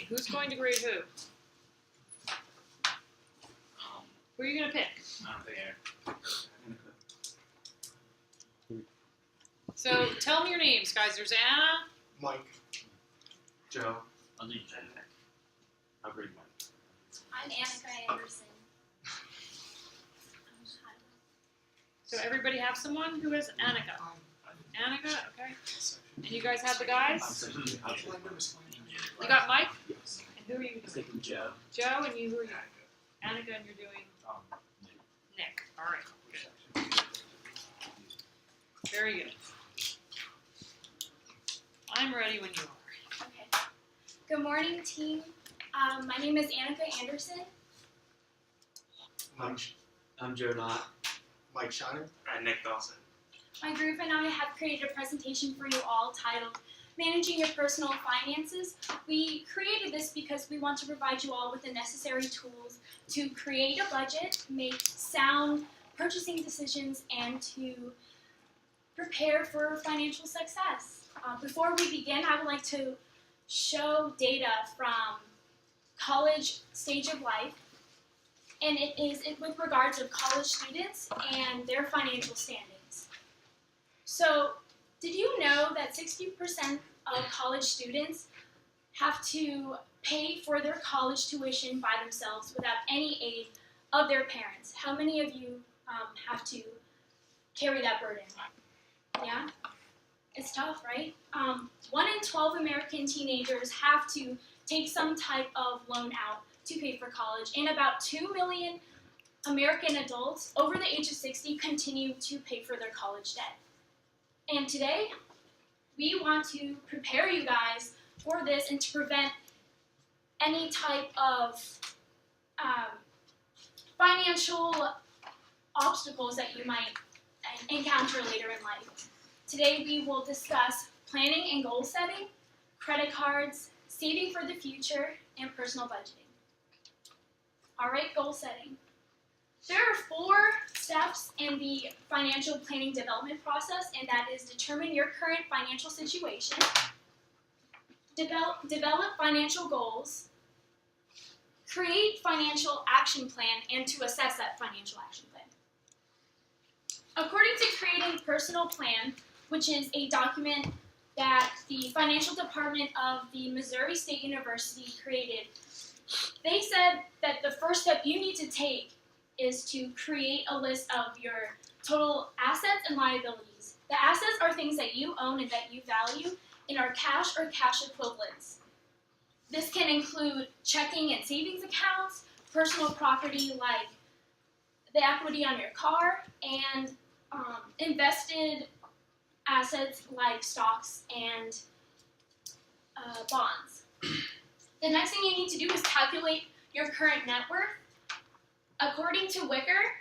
Who's going to grade who? Who are you going to pick? I don't think So tell me your names, guys. There's Anna. Mike. Joe. I'll do Jen. I'll read mine. I'm Annika Anderson. So everybody have someone who is Annika. Annika, okay. And you guys have the guys? You got Mike? And who are you? I'm thinking Joe. Joe, and you, who are you? Annika, and you're doing Nick. All right. Good. Very good. I'm ready when you are. Okay. Good morning, team. My name is Annika Anderson. I'm Joe Knott. Mike Shannon. And Nick Dawson. My group and I have created a presentation for you all titled Managing Your Personal Finances. We created this because we want to provide you all with the necessary tools to create a budget, make sound purchasing decisions, and to prepare for financial success. Before we begin, I would like to show data from college stage of life, and it is with regards to college students and their financial standings. So, did you know that 60% of college students have to pay for their college tuition by themselves without any aid of their parents? How many of you have to carry that burden? Yeah? It's tough, right? 1 in 12 American teenagers have to take some type of loan out to pay for college, and about 2 million American adults over the age of 60 continue to pay for their college debt. And today, we want to prepare you guys for this and to prevent any type of financial obstacles that you might encounter later in life. Today, we will discuss planning and goal setting, credit cards, saving for the future, and personal budgeting. All right, goal setting. There are 4 steps in the financial planning development process, and that is determine your current financial situation, develop financial goals, create financial action plan, and to assess that financial action plan. According to Creating Personal Plan, which is a document that the financial department of the Missouri State University created, they said that the first step you need to take is to create a list of your total assets and liabilities. The assets are things that you own and that you value and are cash or cash equivalents. This can include checking and savings accounts, personal property like the equity on your car, and invested assets like stocks and bonds. The next thing you need to do is calculate your current net worth. According to Wicker,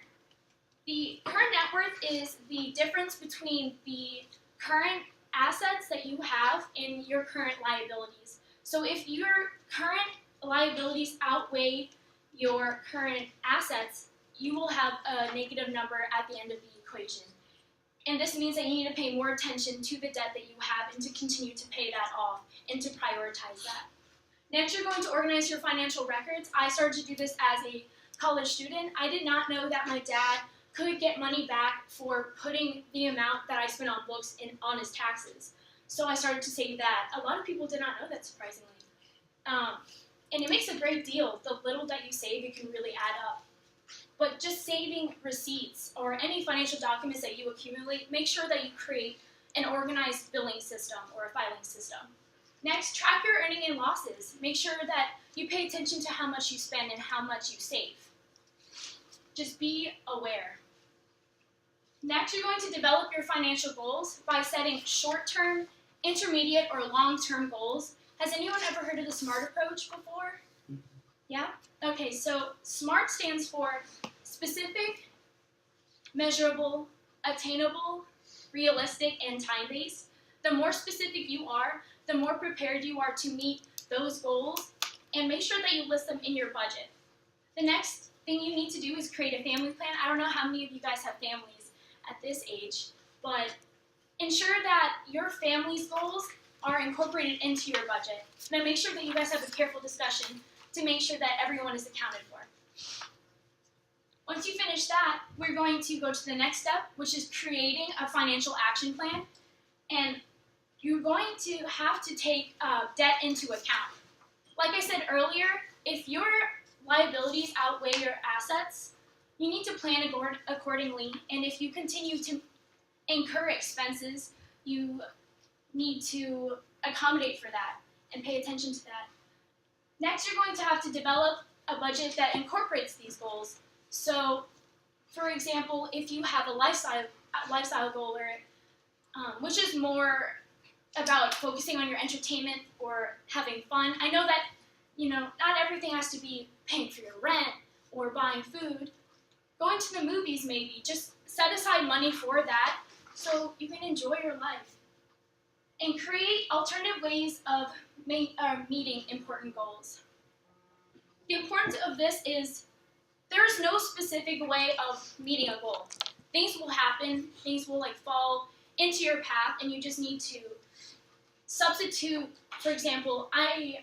the current net worth is the difference between the current assets that you have and your current liabilities. So if your current liabilities outweigh your current assets, you will have a negative number at the end of the equation. And this means that you need to pay more attention to the debt that you have and to continue to pay that off and to prioritize that. Next, you're going to organize your financial records. I started to do this as a college student. I did not know that my dad could get money back for putting the amount that I spent on books on his taxes. So I started to save that. A lot of people did not know that, surprisingly. And it makes a great deal. The little that you save, it can really add up. But just saving receipts or any financial documents that you accumulate, make sure that you create an organized billing system or a filing system. Next, track your earning and losses. Make sure that you pay attention to how much you spend and how much you save. Just be aware. Next, you're going to develop your financial goals by setting short-term, intermediate, or long-term goals. Has anyone ever heard of the SMART approach before? Yeah? Okay, so SMART stands for specific, measurable, attainable, realistic, and time-based. The more specific you are, the more prepared you are to meet those goals, and make sure that you list them in your budget. The next thing you need to do is create a family plan. I don't know how many of you guys have families at this age, but ensure that your family's goals are incorporated into your budget. Now make sure that you guys have a careful discussion to make sure that everyone is accounted for. Once you finish that, we're going to go to the next step, which is creating a financial action plan. And you're going to have to take debt into account. Like I said earlier, if your liabilities outweigh your assets, you need to plan accordingly. And if you continue to incur expenses, you need to accommodate for that and pay attention to that. Next, you're going to have to develop a budget that incorporates these goals. So, for example, if you have a lifestyle goal, which is more about focusing on your entertainment or having fun. I know that, not everything has to be paying for your rent or buying food. Going to the movies maybe, just set aside money for that so you can enjoy your life. And create alternative ways of meeting important goals. The importance of this is there is no specific way of meeting a goal. Things will happen, things will fall into your path, and you just need to substitute. For example, I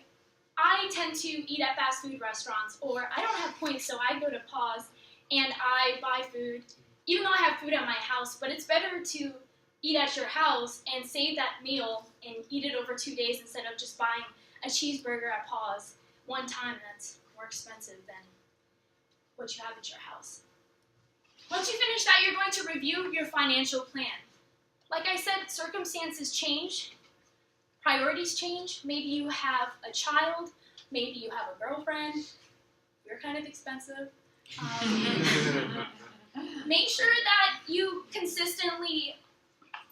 tend to eat at fast food restaurants, or I don't have points, so I go to Paws and I buy food, even though I have food at my house, but it's better to eat at your house and save that meal and eat it over 2 days instead of just buying a cheeseburger at Paws one time that's more expensive than what you have at your house. Once you finish that, you're going to review your financial plan. Like I said, circumstances change, priorities change. Maybe you have a child, maybe you have a girlfriend, you're kind of expensive. Make sure that you consistently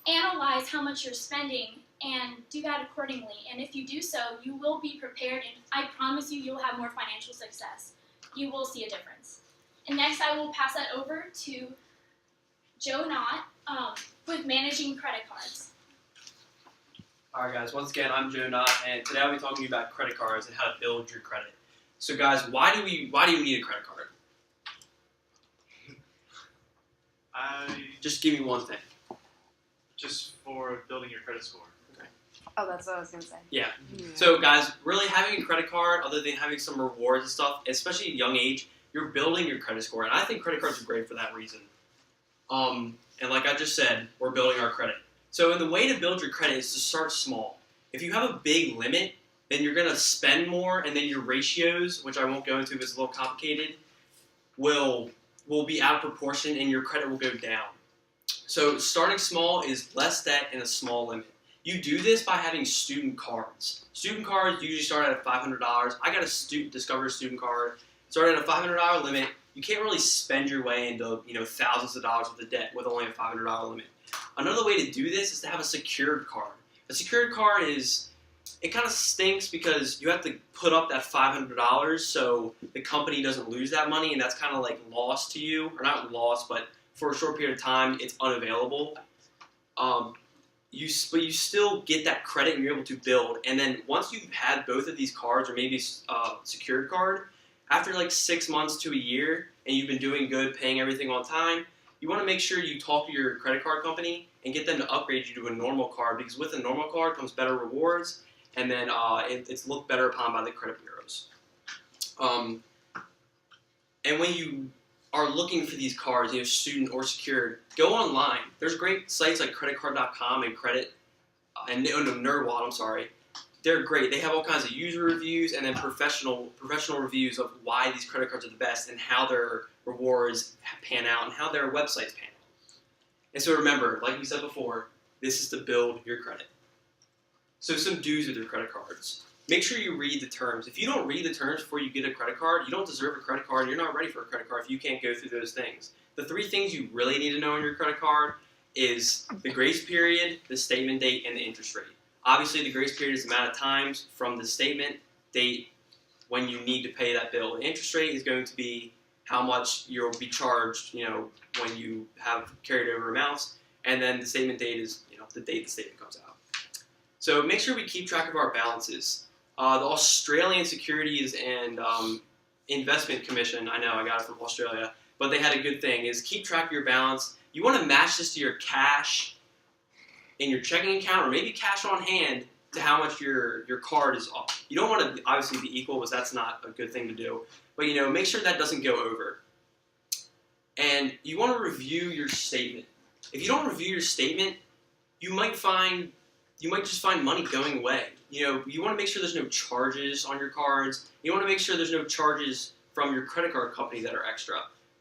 analyze how much you're spending and do that accordingly. And if you do so, you will be prepared, and I promise you, you'll have more financial success. You will see a difference. And next, I will pass that over to Joe Knott with managing credit cards. Alright guys, once again, I'm Joe Knott, and today I'll be talking to you about credit cards and how to build your credit. So guys, why do you need a credit card? Just give me one thing. Just for building your credit score. Oh, that's what I was going to say. Yeah. So guys, really having a credit card, other than having some rewards and stuff, especially at a young age, you're building your credit score. And I think credit cards are great for that reason. And like I just said, we're building our credit. So the way to build your credit is to start small. If you have a big limit, then you're going to spend more, and then your ratios, which I won't go into because it's a little complicated, will be out of proportion and your credit will go down. So starting small is less debt and a small limit. You do this by having student cards. Student cards usually start at $500. I got a Discover student card. Started at a $500 limit. You can't really spend your way into thousands of dollars worth of debt with only a $500 limit. Another way to do this is to have a secured card. A secured card it kind of stinks because you have to put up that $500 so the company doesn't lose that money, and that's kind of like lost to you, or not lost, but for a short period of time it's unavailable. You still get that credit and you're able to build. And then once you've had both of these cards, or maybe a secured card, after like 6 months to a year and you've been doing good, paying everything on time, you want to make sure you talk to your credit card company and get them to upgrade you to a normal card, because with a normal card comes better rewards, and then it's looked better upon by the credit bureaus. And when you are looking for these cards, student or secured, go online. There's great sites like creditcard.com and NerdWallet, I'm sorry. They're great. They have all kinds of user reviews and then professional reviews of why these credit cards are the best and how their rewards pan out and how their websites pan out. And so remember, like we said before, this is to build your credit. So some do's with your credit cards. Make sure you read the terms. If you don't read the terms before you get a credit card, you don't deserve a credit card, and you're not ready for a credit card if you can't go through those things. The 3 things you really need to know on your credit card is the grace period, the statement date, and the interest rate. Obviously, the grace period is the amount of times from the statement date when you need to pay that bill. The interest rate is going to be how much you'll be charged, when you have carried over amounts, and then the statement date is, the date the statement comes out. So make sure we keep track of our balances. The Australian Securities and Investment Commission, I know I got it from Australia, but they had a good thing, is keep track of your balance. You want to match this to your cash in your checking account, or maybe cash on hand to how much your card is off. You don't want to obviously be equal, because that's not a good thing to do. But make sure that doesn't go over. And you want to review your statement. If you don't review your statement, you might just find money going away. You want to make sure there's no charges on your cards. You want to make sure there's no charges from your credit card company that are extra.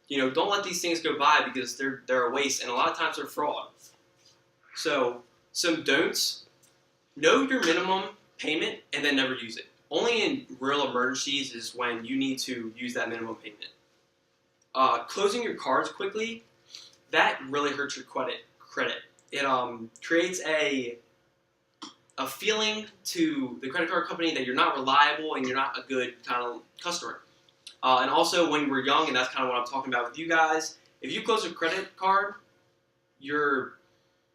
Don't let these things go by, because they're a waste, and a lot of times they're fraud. So, some don'ts: know your minimum payment and then never use it. Only in real emergencies is when you need to use that minimum payment. Closing your cards quickly, that really hurts your credit. It creates a feeling to the credit card company that you're not reliable and you're not a good kind of customer. And also, when we're young, and that's kind of what I'm talking about with you guys, if you close a credit card, your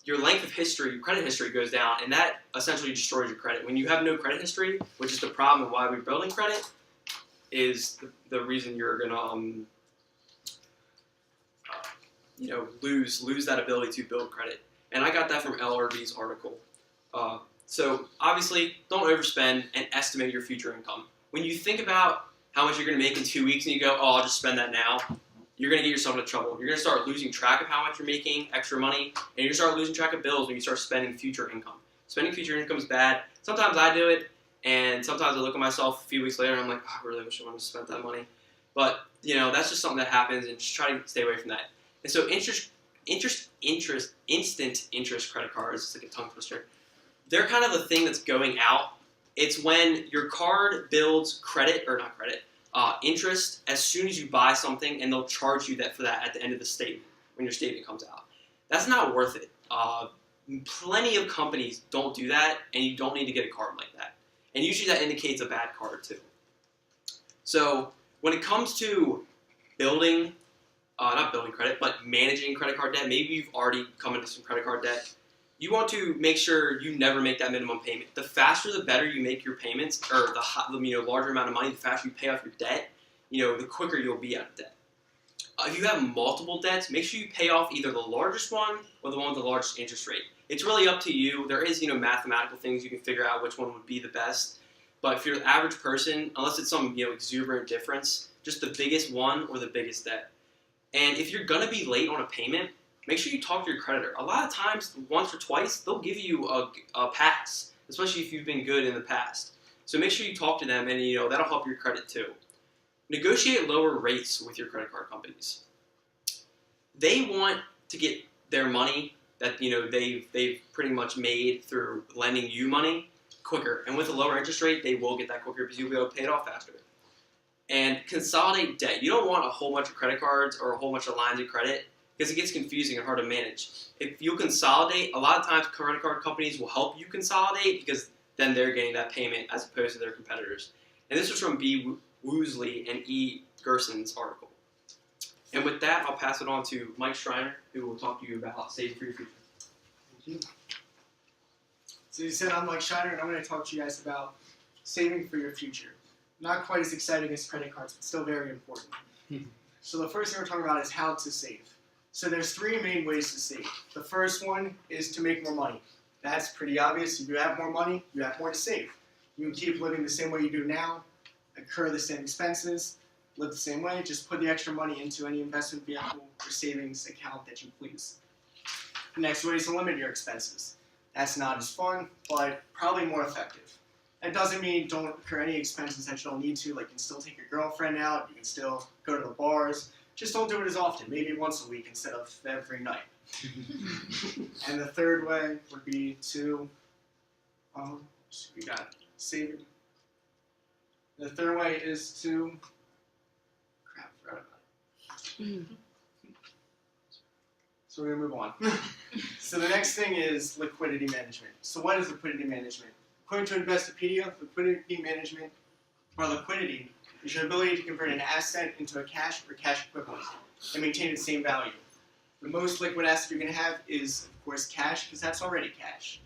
length of history, credit history goes down, and that essentially destroys your credit. When you have no credit history, which is the problem of why we're building credit, is the reason you're gonna lose that ability to build credit. And I got that from LRB's article. So obviously, don't overspend and estimate your future income. When you think about how much you're going to make in 2 weeks and you go, oh, I'll just spend that now, you're going to get yourself into trouble. You're going to start losing track of how much you're making, extra money, and you're going to start losing track of bills when you start spending future income. Spending future income is bad. Sometimes I do it, and sometimes I look at myself a few weeks later and I'm like, oh, I really wish I would have spent that money. But, that's just something that happens, and just try to stay away from that. And so instant interest credit cards, it's like a tongue twister, they're kind of the thing that's going out. It's when your card builds interest as soon as you buy something, and they'll charge you for that at the end of the statement, when your statement comes out. That's not worth it. Plenty of companies don't do that, and you don't need to get a card like that. And usually that indicates a bad card too. So when it comes to not building credit, but managing credit card debt, maybe you've already come into some credit card debt, you want to make sure you never make that minimum payment. The faster the better you make your payments, or the larger amount of money, the faster you pay off your debt, the quicker you'll be out of debt. If you have multiple debts, make sure you pay off either the largest one or the one with the largest interest rate. It's really up to you. There is, mathematical things you can figure out which one would be the best. But if you're the average person, unless it's some, exuberant difference, just the biggest one or the biggest debt. And if you're going to be late on a payment, make sure you talk to your creditor. A lot of times, once or twice, they'll give you a pass, especially if you've been good in the past. So make sure you talk to them, and that'll help your credit too. Negotiate lower rates with your credit card companies. They want to get their money that they've pretty much made through lending you money quicker. And with a lower interest rate, they will get that quicker because you'll be able to pay it off faster. And consolidate debt. You don't want a whole bunch of credit cards or a whole bunch of lines of credit, because it gets confusing and hard to manage. If you consolidate, a lot of times credit card companies will help you consolidate, because then they're getting that payment as opposed to their competitors. And this was from B. Woosley and E. Gerson's article. And with that, I'll pass it on to Mike Schreiner, who will talk to you about saving for your future. Thank you. So you said I'm Mike Schreiner, and I'm going to talk to you guys about saving for your future. Not quite as exciting as credit cards, but still very important. So the first thing we're talking about is how to save. So there's three main ways to save. The first one is to make more money. That's pretty obvious. If you have more money, you have more to save. You can keep living the same way you do now, incur the same expenses, live the same way, just put the extra money into any investment vehicle or savings account that you please. The next way is to limit your expenses. That's not as fun, but probably more effective. That doesn't mean don't incur any expenses that you don't need to, like you can still take your girlfriend out, you can still go to the bars, just don't do it as often, maybe once a week instead of every night. And the third way would be to, we got saving. The third way is to, crap, I forgot about it. So we're gonna move on. So the next thing is liquidity management. So what is liquidity management? According to Investopedia, liquidity management, or liquidity, is your ability to convert an asset into a cash or cash equivalent and maintain its same value. The most liquid asset you're going to have is, of course, cash, because that's already cash.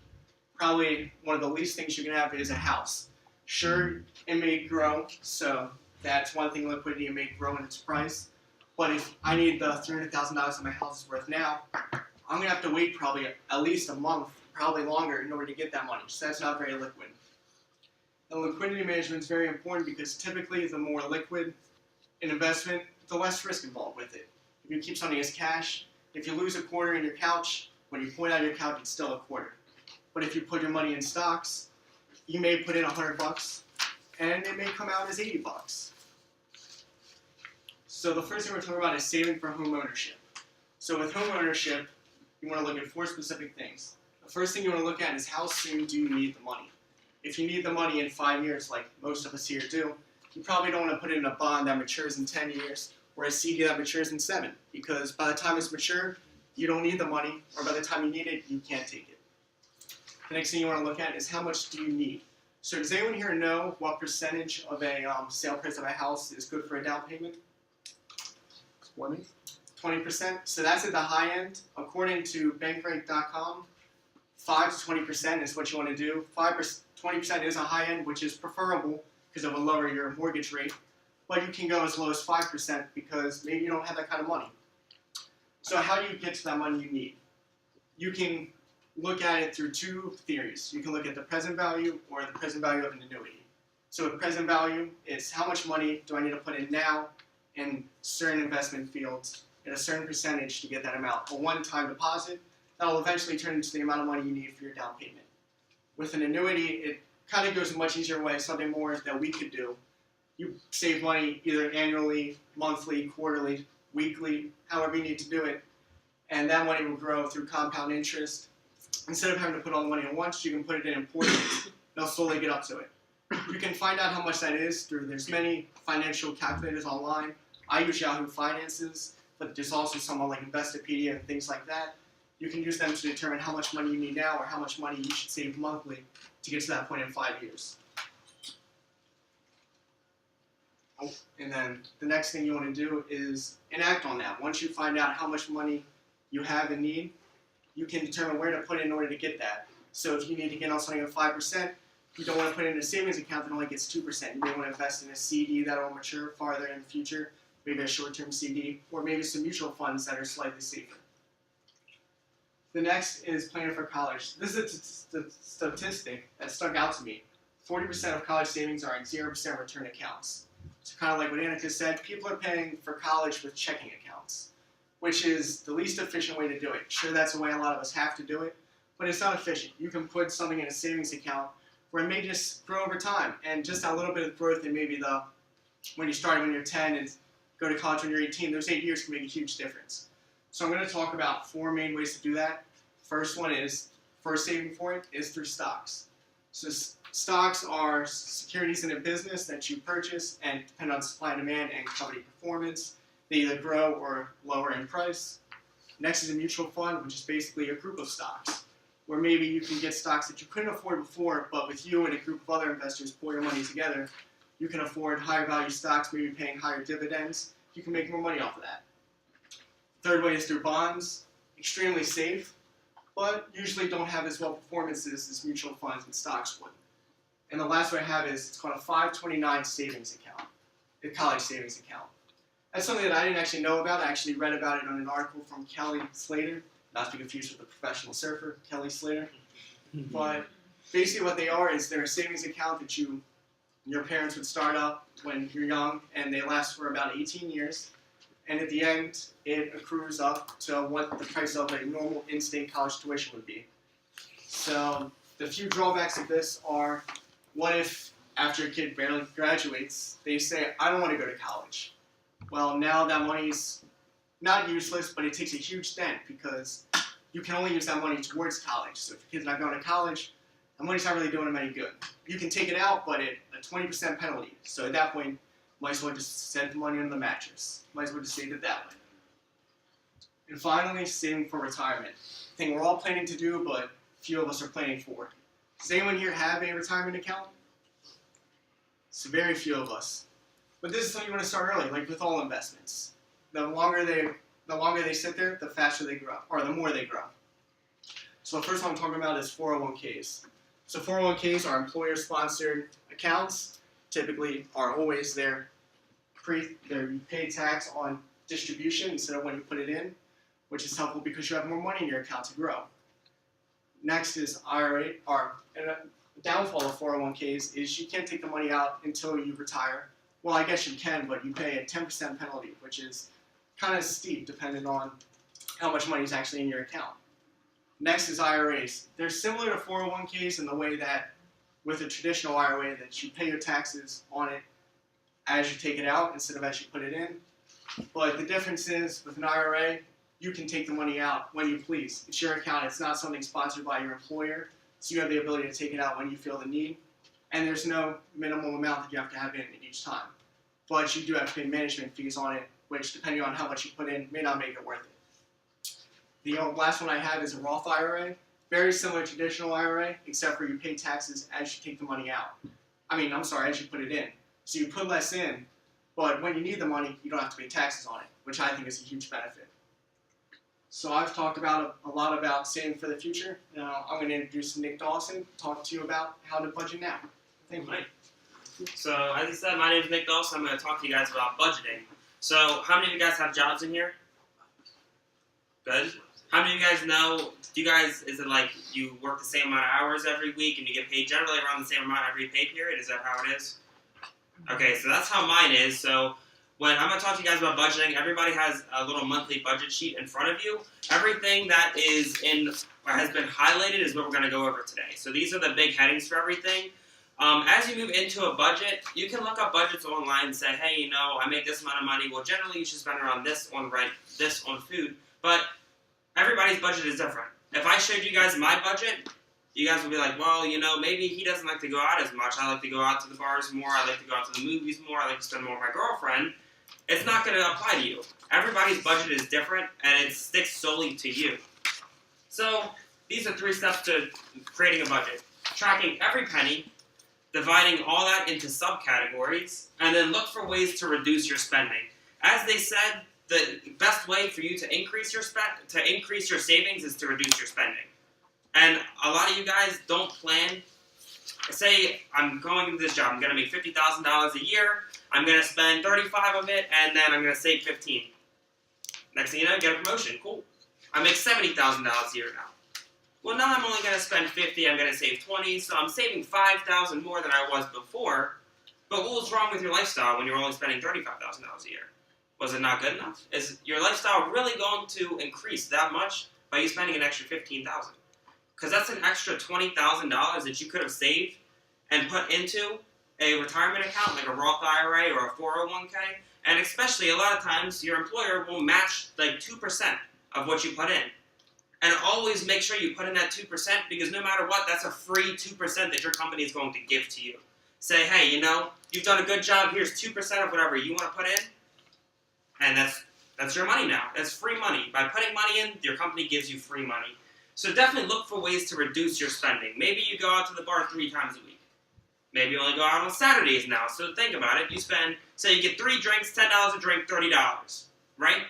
Probably one of the least things you can have is a house. Sure, it may grow, so that's one thing liquidity may grow in its price. But if I need the $300,000 that my house is worth now, I'm going to have to wait probably at least a month probably longer in order to get that money. So that's not very liquid. And liquidity management is very important because typically the more liquid an investment, the less risk involved with it. If you keep something as cash, if you lose a quarter in your couch, when you point out your couch, it's still a quarter. But if you put your money in stocks, you may put in $100 and it may come out as $80. So the first thing we're talking about is saving for home ownership. So with home ownership, you want to look at 4 specific things. The first thing you want to look at is how soon do you need the money? If you need the money in 5 years, like most of us here do, you probably don't want to put it in a bond that matures in 10 years or a CD that matures in 7, because by the time it's mature, you don't need the money, or by the time you need it, you can't take it. The next thing you want to look at is how much do you need? So does anyone here know what percentage of a sale price of a house is good for a down payment? 20%. So that's at the high end. According to Bankrate.com, 5 to 20% is what you want to do. 20% is a high end, which is preferable because it will lower your mortgage rate. But you can go as low as 5% because maybe you don't have that kind of money. So how do you get to that money you need? You can look at it through 2 theories. You can look at the present value or the present value of an annuity. So with present value, it's how much money do I need to put in now in certain investment fields at a certain percentage to get that amount. A one-time deposit that will eventually turn into the amount of money you need for your down payment. With an annuity, it kind of goes a much easier way, something more that we could do. You save money either annually, monthly, quarterly, weekly, however you need to do it, and that money will grow through compound interest. Instead of having to put all the money at once, you can put it in portions. They'll slowly get up to it. You can find out how much that is through, there's many financial calculators online. I use Yahoo Finances, but there's also someone like Investopedia and things like that. You can use them to determine how much money you need now or how much money you should save monthly to get to that point in 5 years. And then the next thing you want to do is enact on that. Once you find out how much money you have and need, you can determine where to put it in order to get that. So if you need to get on something at 5%, you don't want to put it in a savings account that only gets 2%. You may want to invest in a CD that will mature farther in the future, maybe a short-term CD, or maybe some mutual funds that are slightly safer. The next is planning for college. This is a statistic that stuck out to me. 40% of college savings are in 0% return accounts. So kind of like what Annika said, people are paying for college with checking accounts, which is the least efficient way to do it. Sure, that's the way a lot of us have to do it, but it's not efficient. You can put something in a savings account where it may just grow over time, and just that little bit of growth in maybe when you start when you're 10 and go to college when you're 18, those 8 years can make a huge difference. So I'm going to talk about 4 main ways to do that. First one is, first saving for it, is through stocks. So stocks are securities in a business that you purchase and depend on supply and demand and company performance. They either grow or lower in price. Next is a mutual fund, which is basically a group of stocks, where maybe you can get stocks that you couldn't afford before, but with you and a group of other investors pull your money together, you can afford higher value stocks, maybe paying higher dividends. You can make more money off of that. Third way is through bonds, extremely safe, but usually don't have as well performances as mutual funds and stocks would. And the last way I have is, it's called a 529 savings account, a college savings account. That's something that I didn't actually know about. I actually read about it on an article from Kelly Slater, not to be confused with the professional surfer, Kelly Slater. But basically what they are is they're a savings account that your parents would start up when you're young, and they last for about 18 years. And at the end, it accrues up to what the price of a normal in-state college tuition would be. So the few drawbacks of this are, what if after a kid barely graduates, they say, I don't want to go to college? Well, now that money's not useless, but it takes a huge dent because you can only use that money towards college. So if your kid's not going to college, that money's not really doing them any good. You can take it out, but at a 20% penalty. So at that point, might as well just send the money on the mattress. Might as well just save it that way. And finally, saving for retirement. Thing we're all planning to do, but few of us are planning for. Does anyone here have a retirement account? It's very few of us. But this is something you want to start early, like with all investments. The longer they sit there, the faster they grow, or the more they grow. So the first one I'm talking about is 401ks. So 401ks are employer-sponsored accounts. Typically are always there. You pay tax on distribution instead of when you put it in, which is helpful because you have more money in your account to grow. Next is IRA, or a downfall of 401ks is you can't take the money out until you retire. Well, I guess you can, but you pay a 10% penalty, which is kind of steep depending on how much money is actually in your account. Next is IRAs. They're similar to 401ks in the way that with a traditional IRA that you pay your taxes on it as you take it out instead of as you put it in. But the difference is with an IRA, you can take the money out when you please. It's your account. It's not something sponsored by your employer. So you have the ability to take it out when you feel the need. And there's no minimum amount that you have to have in each time. But you do have to pay management fees on it, which depending on how much you put in, may not make it worth it. The last one I have is a Roth IRA. Very similar to traditional IRA, except for you pay taxes as you take the money out. As you put it in. So you put less in, but when you need the money, you don't have to pay taxes on it, which I think is a huge benefit. So I've talked about a lot about saving for the future. Now I'm going to introduce Nick Dawson, talk to you about how to budget now. Thank you. Right. So, as I said, my name is Nick Dawson. I'm going to talk to you guys about budgeting. So, how many of you guys have jobs in here? Good. How many of you guys know, is it like you work the same amount of hours every week and you get paid generally around the same amount every pay period? Is that how it is? Okay, so that's how mine is. So, when I'm going to talk to you guys about budgeting, everybody has a little monthly budget sheet in front of you. Everything that has been highlighted is what we're going to go over today. So, these are the big headings for everything. As you move into a budget, you can look up budgets online and say, hey, I make this amount of money. Well, generally, you should spend around this on rent, this on food. But everybody's budget is different. If I showed you guys my budget, you guys would be like, well, maybe he doesn't like to go out as much. I like to go out to the bars more. I like to go out to the movies more. I like to spend more with my girlfriend. It's not going to apply to you. Everybody's budget is different, and it sticks solely to you. So these are 3 steps to creating a budget. Tracking every penny, dividing all that into subcategories, and then look for ways to reduce your spending. As they said, the best way for you to increase your savings is to reduce your spending. And a lot of you guys don't plan. Say I'm going into this job, I'm going to make $50,000 a year. I'm going to spend 35 of it, and then I'm going to save 15. Next thing you know, get a promotion. Cool. I make $70,000 a year now. Well, now I'm only going to spend 50, I'm going to save 20, so I'm saving 5,000 more than I was before. But what was wrong with your lifestyle when you're only spending $35,000 a year? Was it not good enough? Is your lifestyle really going to increase that much by you spending an extra $15,000? Because that's an extra $20,000 that you could have saved and put into a retirement account like a Roth IRA or a 401k. And especially a lot of times your employer will match like 2% of what you put in. And always make sure you put in that 2% because no matter what, that's a free 2% that your company is going to give to you. Say, hey, you've done a good job. Here's 2% of whatever you want to put in. And that's your money now. That's free money. By putting money in, your company gives you free money. So definitely look for ways to reduce your spending. Maybe you go out to the bar 3 times a week. Maybe you only go out on Saturdays now. So think about it. You spend, say you get 3 drinks, $10 a drink, $30, right?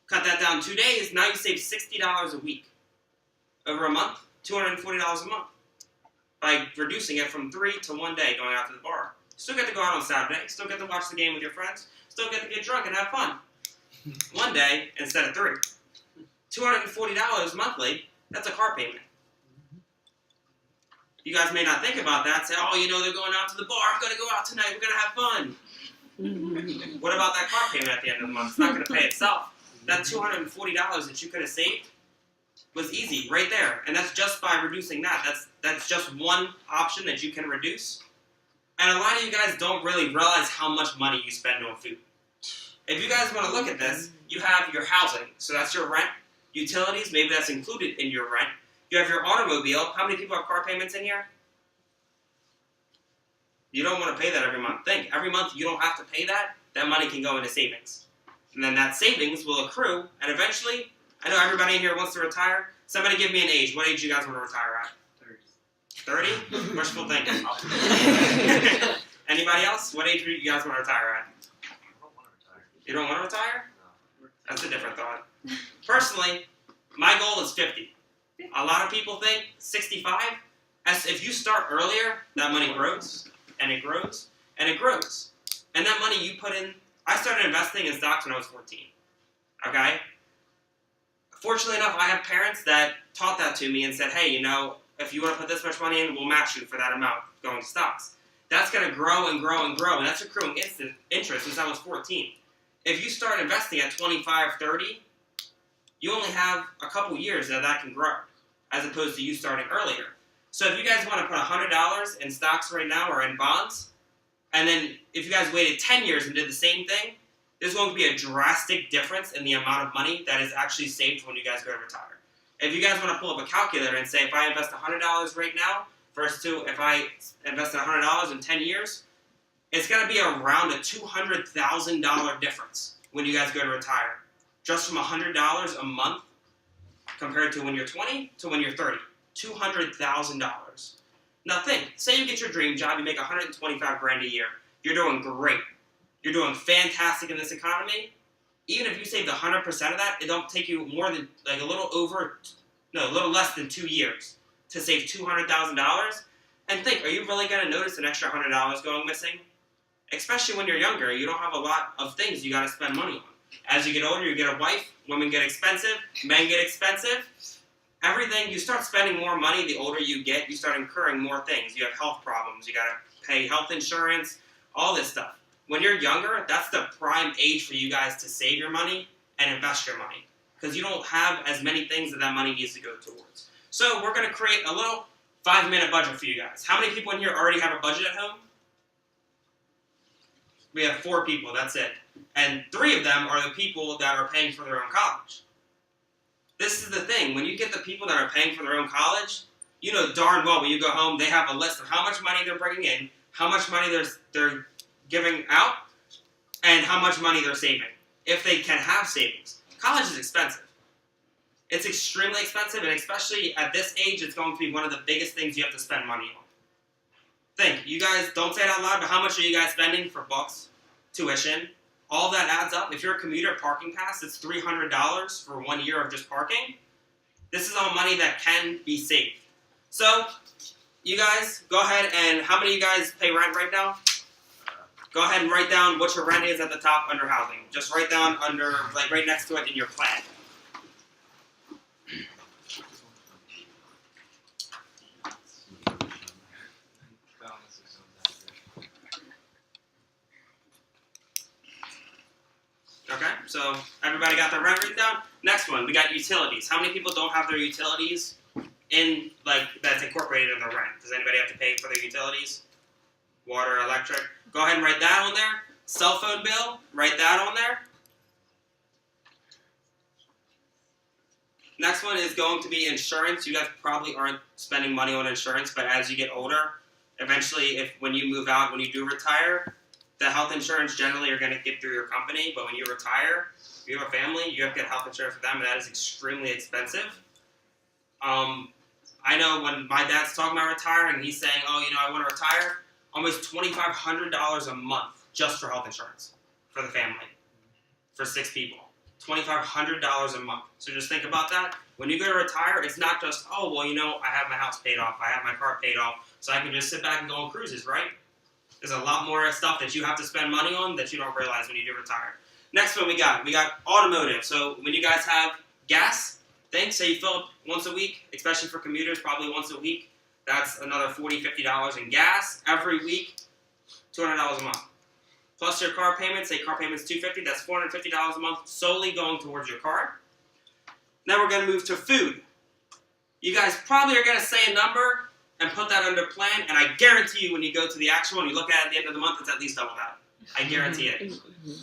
Cut that down 2 days. Now you save $60 a week. Over a month, $240 a month. By reducing it from 3 to 1 day going out to the bar. Still get to go out on Saturday. Still get to watch the game with your friends. Still get to get drunk and have fun. 1 day instead of 3. $240 monthly, that's a car payment. You guys may not think about that. Say, they're going out to the bar. I'm going to go out tonight. We're going to have fun. What about that car payment at the end of the month? It's not going to pay itself. That $240 that you could have saved was easy right there. And that's just by reducing that. That's just one option that you can reduce. And a lot of you guys don't really realize how much money you spend on food. If you guys want to look at this, you have your housing. So that's your rent. Utilities, maybe that's included in your rent. You have your automobile. How many people have car payments in here? You don't want to pay that every month. Think, every month you don't have to pay that. That money can go into savings. And then that savings will accrue. And eventually, I know everybody in here wants to retire. Somebody give me an age. What age do you guys want to retire at? 30? 30? Wishful thinking. Anybody else? What age do you guys want to retire at? I don't want to retire. You don't want to retire? No. That's a different thought. Personally, my goal is 50. A lot of people think 65. As if you start earlier, that money grows, and it grows, and it grows. And that money you put in, I started investing in stocks when I was 14. Okay? Fortunately enough, I have parents that taught that to me and said, hey, you know, if you want to put this much money in, we'll match you for that amount going to stocks. That's going to grow and grow and grow, and that's accruing instant interest since I was 14. If you start investing at 25, 30, you only have a couple years that can grow, as opposed to you starting earlier. So if you guys want to put $100 in stocks right now or in bonds, and then if you guys waited 10 years and did the same thing, there's going to be a drastic difference in the amount of money that is actually saved when you guys go to retire. If you guys want to pull up a calculator and say, if I invest $100 right now, versus if I invested $100 in 10 years, it's going to be around a $200,000 difference when you guys go to retire. Just from $100 a month compared to when you're 20 to when you're 30. $200,000. Now think, say you get your dream job, you make $125,000 a year. You're doing great. You're doing fantastic in this economy. Even if you saved 100% of that, it don't take you more than a little less than 2 years to save $200,000. And think, are you really going to notice an extra $100 going missing? Especially when you're younger, you don't have a lot of things you got to spend money on. As you get older, you get a wife, women get expensive, men get expensive. Everything, you start spending more money the older you get, you start incurring more things. You have health problems, you got to pay health insurance, all this stuff. When you're younger, that's the prime age for you guys to save your money and invest your money. Because you don't have as many things that money needs to go towards. So we're going to create a little 5-minute budget for you guys. How many people in here already have a budget at home? We have 4 people, that's it. And 3 of them are the people that are paying for their own college. This is the thing, when you get the people that are paying for their own college, you know darn well when you go home, they have a list of how much money they're bringing in, how much money they're giving out, and how much money they're saving, if they can have savings. College is expensive. It's extremely expensive, and especially at this age, it's going to be one of the biggest things you have to spend money on. Think, you guys, don't say it out loud, but how much are you guys spending for books, tuition? All that adds up. If you're a commuter parking pass, it's $300 for 1 year of just parking. This is all money that can be saved. So, you guys, go ahead and, how many of you guys pay rent right now? Go ahead and write down what your rent is at the top under housing. Just write down under, like right next to it in your plan. Okay, so everybody got their rent written down? Next one, we got utilities. How many people don't have their utilities in, that's incorporated in their rent? Does anybody have to pay for their utilities? Water, electric? Go ahead and write that on there. Cell phone bill, write that on there. Next one is going to be insurance. You guys probably aren't spending money on insurance, but as you get older, eventually, when you move out, when you do retire, the health insurance generally you're going to get through your company, but when you retire, if you have a family, you have to get health insurance for them, and that is extremely expensive. I know when my dad's talking about retiring, he's saying, I want to retire, almost $2,500 a month just for health insurance for the family, for 6 people. $2,500 a month. So just think about that. When you go to retire, it's not just, I have my house paid off, I have my car paid off, so I can just sit back and go on cruises, right? There's a lot more stuff that you have to spend money on that you don't realize when you do retire. Next one we got automotive. So when you guys have gas, say you fill up once a week, especially for commuters, probably once a week. That's another $40, $50 in gas every week, $200 a month. Plus your car payment, say car payment's $250, that's $450 a month solely going towards your car. Now we're going to move to food. You guys probably are going to say a number and put that under plan, and I guarantee you when you go to the actual and you look at it at the end of the month, it's at least double that. I guarantee it.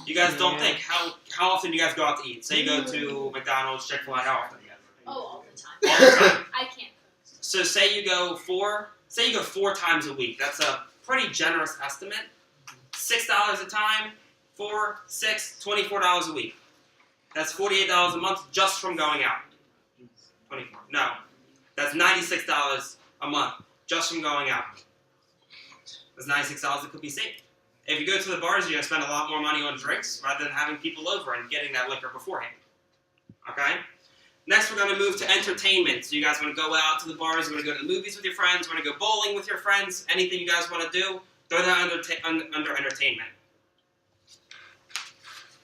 You guys don't think, how often do you guys go out to eat? Say you go to McDonald's, Chick-fil-A, how often? All the time. All the time. I can't cook. So say you go 4 times a week. That's a pretty generous estimate. $6 a time, 4, 6, $24 a week. That's $48 a month just from going out. 24. No. That's $96 a month just from going out. That's $96 that could be saved. If you go to the bars, you're going to spend a lot more money on drinks rather than having people over and getting that liquor beforehand. Okay? Next, we're going to move to entertainment. So you guys want to go out to the bars, you want to go to the movies with your friends, you want to go bowling with your friends, anything you guys want to do, throw that under entertainment.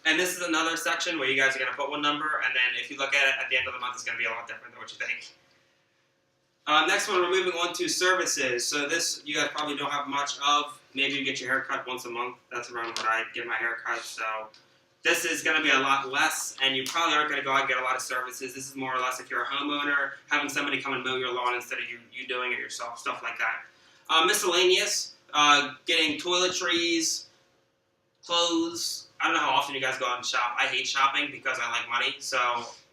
And this is another section where you guys are going to put one number, and then if you look at it at the end of the month, it's going to be a lot different than what you think. Next one, we're moving on to services. So this you guys probably don't have much of. Maybe you get your hair cut once a month. That's around what I get my hair cut. So this is going to be a lot less, and you probably aren't going to go out and get a lot of services. This is more or less if you're a homeowner, having somebody come and mow your lawn instead of you doing it yourself, stuff like that. Miscellaneous, getting toiletries, clothes. I don't know how often you guys go out and shop. I hate shopping because I like money. So,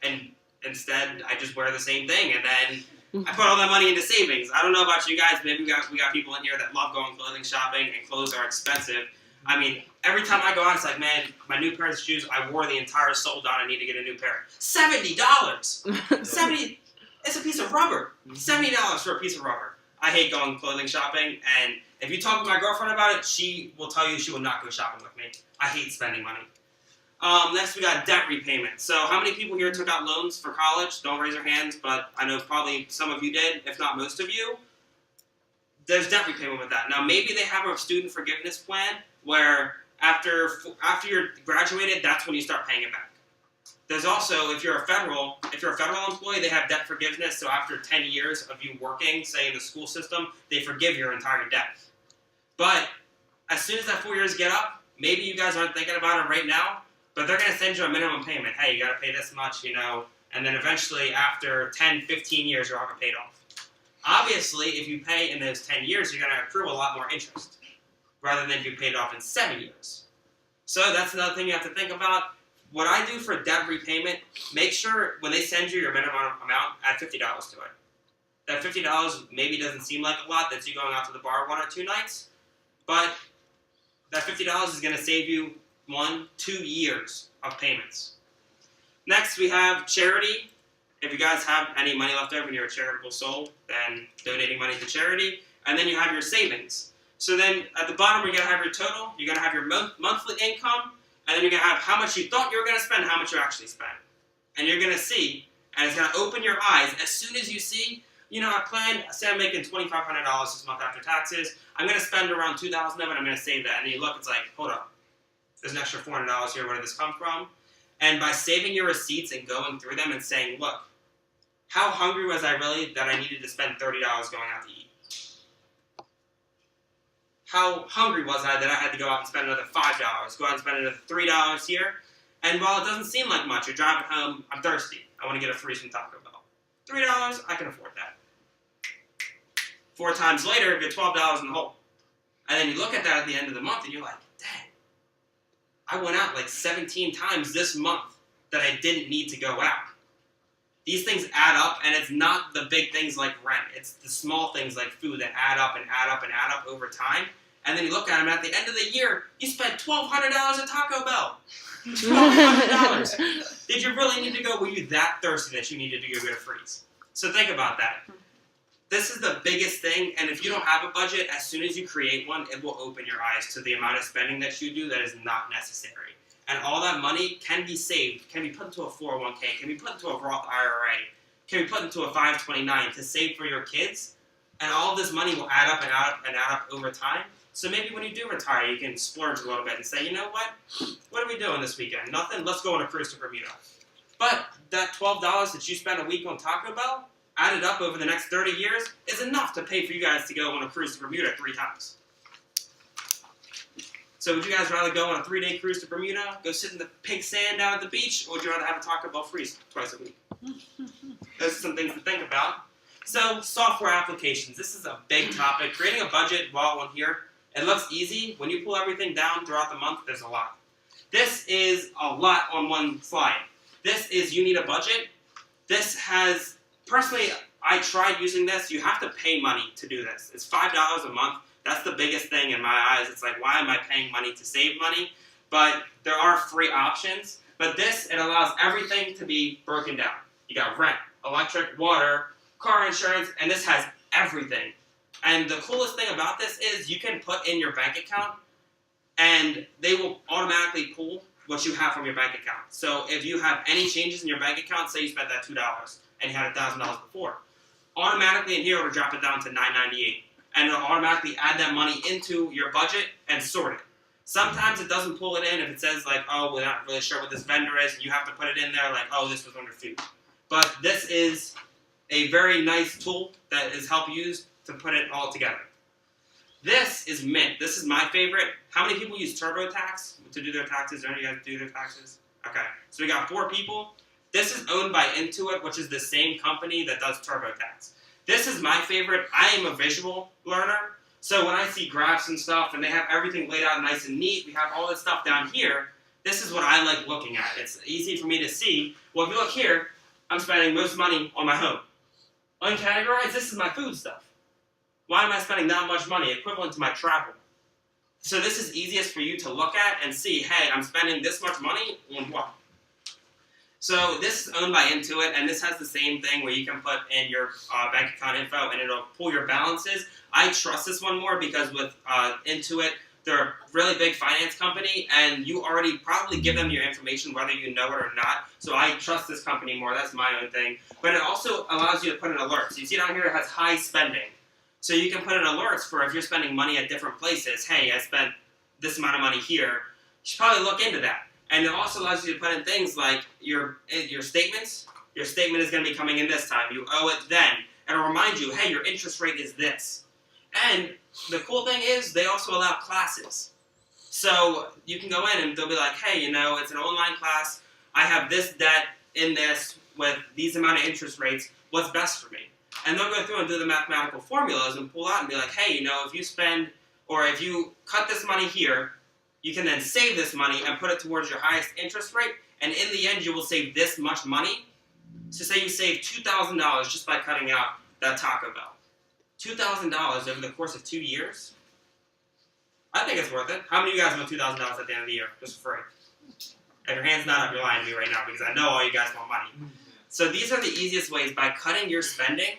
and instead, I just wear the same thing, and then I put all that money into savings. I don't know about you guys. Maybe we got people in here that love going clothing shopping, and clothes are expensive. I mean, every time I go out, it's like, man, my new pair of shoes, I wore the entire sole down. I need to get a new pair. $70. $70. It's a piece of rubber. $70 for a piece of rubber. I hate going clothing shopping, and if you talk to my girlfriend about it, she will tell you she will not go shopping with me. I hate spending money. Next, we got debt repayment. So how many people here took out loans for college? Don't raise your hands, but I know probably some of you did, if not most of you. There's debt repayment with that. Now, maybe they have a student forgiveness plan where after you're graduated, that's when you start paying it back. There's also, if you're a federal employee, they have debt forgiveness. So after 10 years of you working, say in the school system, they forgive your entire debt. But as soon as that 4 years get up, maybe you guys aren't thinking about it right now, but they're going to send you a minimum payment. Hey, you got to pay this much, and then eventually after 10, 15 years, you'll have it paid off. Obviously, if you pay in those 10 years, you're going to accrue a lot more interest rather than if you paid it off in 7 years. So that's another thing you have to think about. What I do for debt repayment, make sure when they send you your minimum amount, add $50 to it. That $50 maybe doesn't seem like a lot, that's you going out to the bar 1 or 2 nights, but that $50 is going to save you 1-2 years of payments. Next, we have charity. If you guys have any money left over and you're a charitable soul, then donating money to charity. And then you have your savings. So then at the bottom, you're going to have your total. You're going to have your monthly income. And then you're going to have how much you thought you were going to spend and how much you actually spent. And you're going to see, and it's going to open your eyes as soon as you see, I planned, say I'm making $2,500 this month after taxes. I'm going to spend around $2,000 of it. I'm going to save that. And you look, it's like, hold up. There's an extra $400 here. Where did this come from? And by saving your receipts and going through them and saying, look, how hungry was I really that I needed to spend $30 going out to eat? How hungry was I that I had to go out and spend another $5, go out and spend another $3 here? And while it doesn't seem like much, you're driving home, I'm thirsty. I want to get a freeze from Taco Bell. $3, I can afford that. 4 times later, you're $12 in the hole. And then you look at that at the end of the month and you're like, dang, I went out like 17 times this month that I didn't need to go out. These things add up, and it's not the big things like rent. It's the small things like food that add up and add up and add up over time. And then you look at them, at the end of the year, you spent $1,200 at Taco Bell. $1,200. Did you really need to go? Were you that thirsty that you needed to go get a freeze? So think about that. This is the biggest thing, and if you don't have a budget, as soon as you create one, it will open your eyes to the amount of spending that you do that is not necessary. And all that money can be saved, can be put into a 401k, can be put into a Roth IRA, can be put into a 529 to save for your kids. And all of this money will add up and add up and add up over time. So maybe when you do retire, you can splurge a little bit and say, you know what are we doing this weekend? Nothing, let's go on a cruise to Bermuda. But that $12 that you spend a week on Taco Bell, added up over the next 30 years, is enough to pay for you guys to go on a cruise to Bermuda 3 times. So would you guys rather go on a 3-day cruise to Bermuda, go sit in the pink sand down at the beach, or would you rather have a Taco Bell freeze twice a week? Those are some things to think about. So software applications. This is a big topic. Creating a budget while on here, it looks easy. When you pull everything down throughout the month, there's a lot. This is a lot on one slide. This is you need a budget. This has, personally, I tried using this. You have to pay money to do this. It's $5 a month. That's the biggest thing in my eyes. It's like, why am I paying money to save money? But there are free options. But this, it allows everything to be broken down. You got rent, electric, water, car insurance, and this has everything. And the coolest thing about this is you can put in your bank account, and they will automatically pull what you have from your bank account. So if you have any changes in your bank account, say you spent that $2 and you had $1,000 before, automatically in here it'll drop it down to $998. And it'll automatically add that money into your budget and sort it. Sometimes it doesn't pull it in if it says like, oh, we're not really sure what this vendor is, and you have to put it in there like, oh, this was under food. But this is a very nice tool that is help used to put it all together. This is Mint. This is my favorite. How many people use TurboTax to do their taxes? Do any of you guys do their taxes? Okay, so we got 4 people. This is owned by Intuit, which is the same company that does TurboTax. This is my favorite. I am a visual learner, so when I see graphs and stuff, and they have everything laid out nice and neat, we have all this stuff down here, this is what I like looking at. It's easy for me to see. Well, if you look here, I'm spending most money on my home. Uncategorized, this is my food stuff. Why am I spending that much money, equivalent to my travel? So this is easiest for you to look at and see, hey, I'm spending this much money on what? So this is owned by Intuit, and this has the same thing where you can put in your bank account info and it'll pull your balances. I trust this one more because with Intuit, they're a really big finance company, and you already probably give them your information whether you know it or not. So I trust this company more. That's my own thing. But it also allows you to put in alerts. You see down here it has high spending. So you can put in alerts for if you're spending money at different places. Hey, I spent this amount of money here. You should probably look into that. And it also allows you to put in things like your statements. Your statement is going to be coming in this time. You owe it then. And it'll remind you, hey, your interest rate is this. And the cool thing is they also allow classes. So you can go in and they'll be like, hey, you know, it's an online class. I have this debt in this with these amount of interest rates. What's best for me? And they'll go through and do the mathematical formulas and pull out and be like, hey, you know, if you spend, or if you cut this money here, you can then save this money and put it towards your highest interest rate, and in the end, you will save this much money. So say you save $2,000 just by cutting out that Taco Bell. $2,000 over the course of 2 years? I think it's worth it. How many of you guys want $2,000 at the end of the year, just for free? If your hand's not up, you're lying to me right now, because I know all you guys want money. So these are the easiest ways, by cutting your spending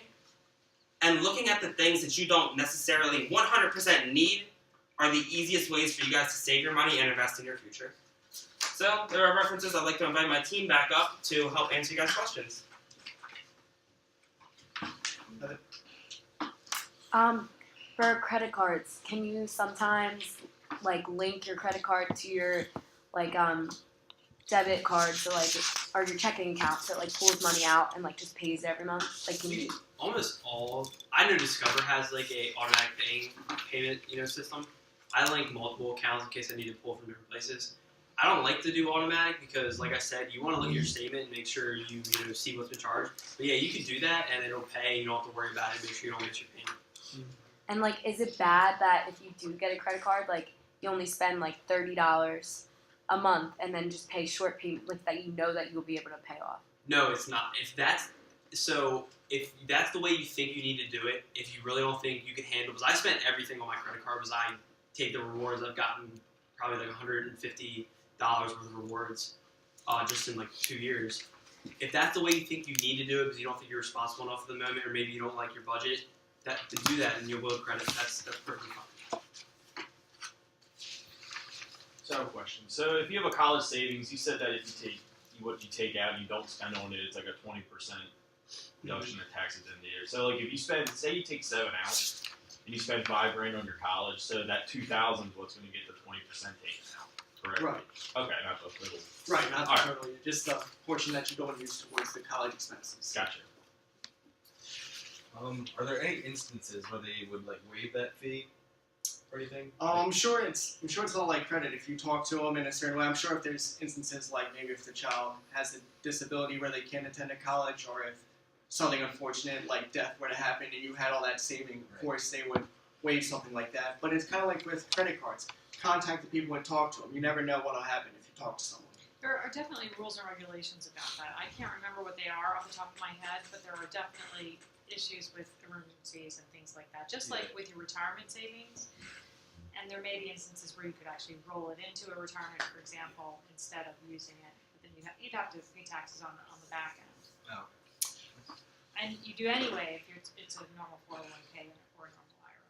and looking at the things that you don't necessarily 100% need, are the easiest ways for you guys to save your money and invest in your future. So there are references. I'd like to invite my team back up to help answer you guys' questions. For credit cards, can you sometimes like link your credit card to your like debit card, so like or your checking account, so it like pulls money out and like just pays it every month? Like, can you? Almost all. I know Discover has like a automatic payment system. I link multiple accounts in case I need to pull from different places. I don't like to do automatic because, like I said, you want to look at your statement and make sure you see what's been charged. But yeah, you can do that and it'll pay. You don't have to worry about it. Make sure you don't miss your payment. And like, is it bad that if you do get a credit card, like you only spend like $30 a month and then just pay short payment, like that you know that you'll be able to pay off? No, it's not. If that's the way you think you need to do it, if you really don't think you can handle, because I spent everything on my credit card because I take the rewards. I've gotten probably like $150 worth of rewards just in like 2 years. If that's the way you think you need to do it because you don't think you're responsible enough at the moment, or maybe you don't like your budget, to do that and you'll build credit, that's perfectly fine. So I have a question. So if you have a college savings, you said that if you take what you take out and you don't spend on it, it's like a 20% reduction in taxes in the year. So like if you spend, say you take 7 out and you spend $5,000 on your college, so that 2,000 is what's going to get the 20% taken out. Correct. Right. Okay, not the little. Right, not All right. totally. Just the portion that you don't use towards the college expenses. Gotcha. Are there any instances where they would like waive that fee or anything? I'm sure it's not like credit. If you talk to them in a certain way, I'm sure if there's instances like maybe if the child has a disability where they can't attend a college, or if something unfortunate like death were to happen and you had all that saving, of course they would waive something like that. But it's kind of like with credit cards. Contact the people and talk to them. You never know what will happen if you talk to someone. There are definitely rules and regulations about that. I can't remember what they are off the top of my head, but there are definitely issues with emergencies and things like that. Just like with your retirement savings, and there may be instances where you could actually roll it into a retirement, for example, instead of using it. But then you'd have to pay taxes on the back end. Oh. And you do anyway if it's a normal 401k or a normal IRA.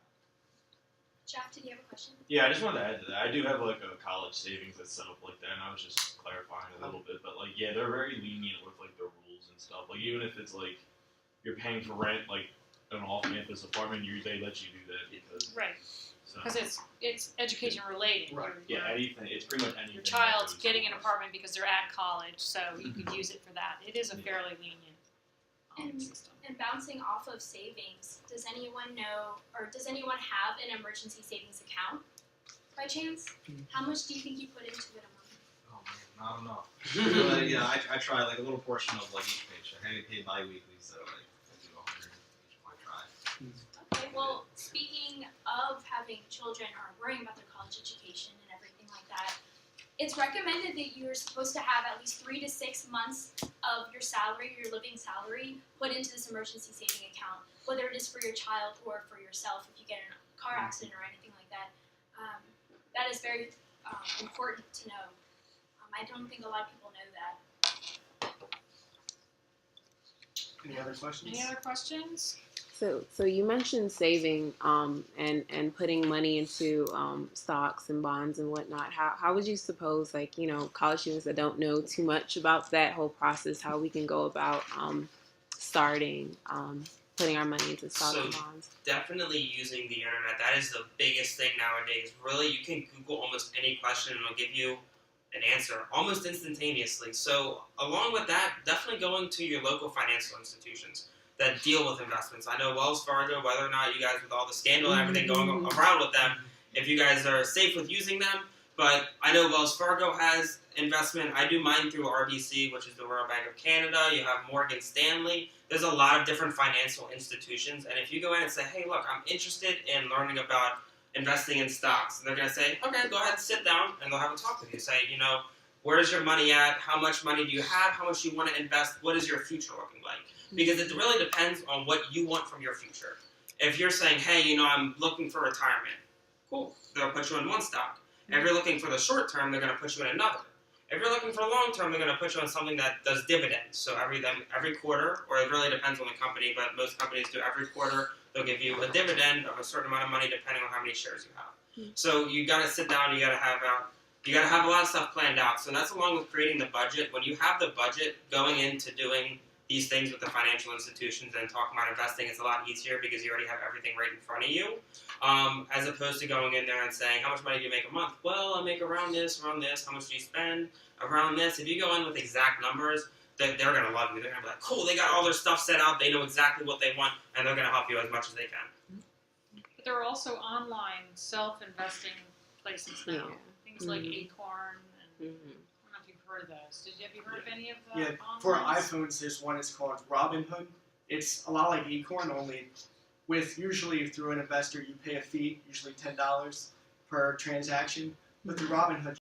Jeff, did you have a question? Yeah, I just wanted to add to that. I do have like a college savings that's set up like that, and I was just clarifying a little bit. But like, yeah, they're very lenient with like the rules and stuff. Like even if it's like you're paying for rent, like an off-campus apartment, they let you do that because Right. So, Because it's education related. Right. yeah, anything. It's pretty much anything. Your that child's goes getting an towards- apartment because they're at college, so you could use it for that. It is a Yeah. fairly lenient And- system. And bouncing off of savings, does anyone know, or does anyone have an emergency savings account by chance? How much do you think you put into it a month? Oh man, not enough. But yeah, I try like a little portion of like each paycheck. I get paid bi-weekly, so like I do 100 each one try. Okay, well, speaking of having children or worrying about their college education and everything like that, it's recommended that you're supposed to have at least 3 to 6 months of your salary, your living salary, put into this emergency saving account, whether it is for your child or for yourself if you get in a car accident or anything like that. That is very important to know. I don't think a lot of people know that. Any other questions? Any other questions? So you mentioned saving and putting money into stocks and bonds and whatnot. How would you suppose, like, college students that don't know too much about that whole process, how we can go about starting putting our money into stocks and So- bonds? Definitely using the internet. That is the biggest thing nowadays. Really, you can Google almost any question and it'll give you an answer almost instantaneously. So, along with that, definitely going to your local financial institutions that deal with investments. I know Wells Fargo, whether or not you guys, with all the scandal and everything going around with them, if you guys are safe with using them, but I know Wells Fargo has investment. I do mine through RBC, which is the Royal Bank of Canada. You have Morgan Stanley. There's a lot of different financial institutions, and if you go in and say, hey, look, I'm interested in learning about investing in stocks, and they're going to say, okay, go ahead and sit down, and they'll have a talk with you. Say, where's your money at? How much money do you have? How much do you want to invest? What is your future looking like? Because it really depends on what you want from your future. If you're saying, hey, I'm looking for retirement, cool, they'll put you in one stock. If you're looking for the short term, they're going to put you in another. If you're looking for long term, they're going to put you on something that does dividends. So every quarter, or it really depends on the company, but most companies do every quarter, they'll give you a dividend of a certain amount of money depending on how many shares you have. So you got to sit down, you got to have a lot of stuff planned out. So that's along with creating the budget. When you have the budget going into doing these things with the financial institutions and talking about investing, it's a lot easier because you already have everything right in front of you, as opposed to going in there and saying, how much money do you make a month? Well, I make around this. How much do you spend? Around this. If you go in with exact numbers, they're going to love you. They're going to be like, cool, they got all their stuff set out, they know exactly what they want, and they're going to help you as much as they can. But there are also online self-investing places now. Yeah. Things like Mhm. Acorn and Mm-hmm. I don't know if you've heard of those. Have you heard of any of the Yeah, online for ones? iPhones, there's one. It's called Robinhood. It's a lot like Acorn, only with usually through an investor, you pay a fee, usually $10 per transaction. With the Robinhood,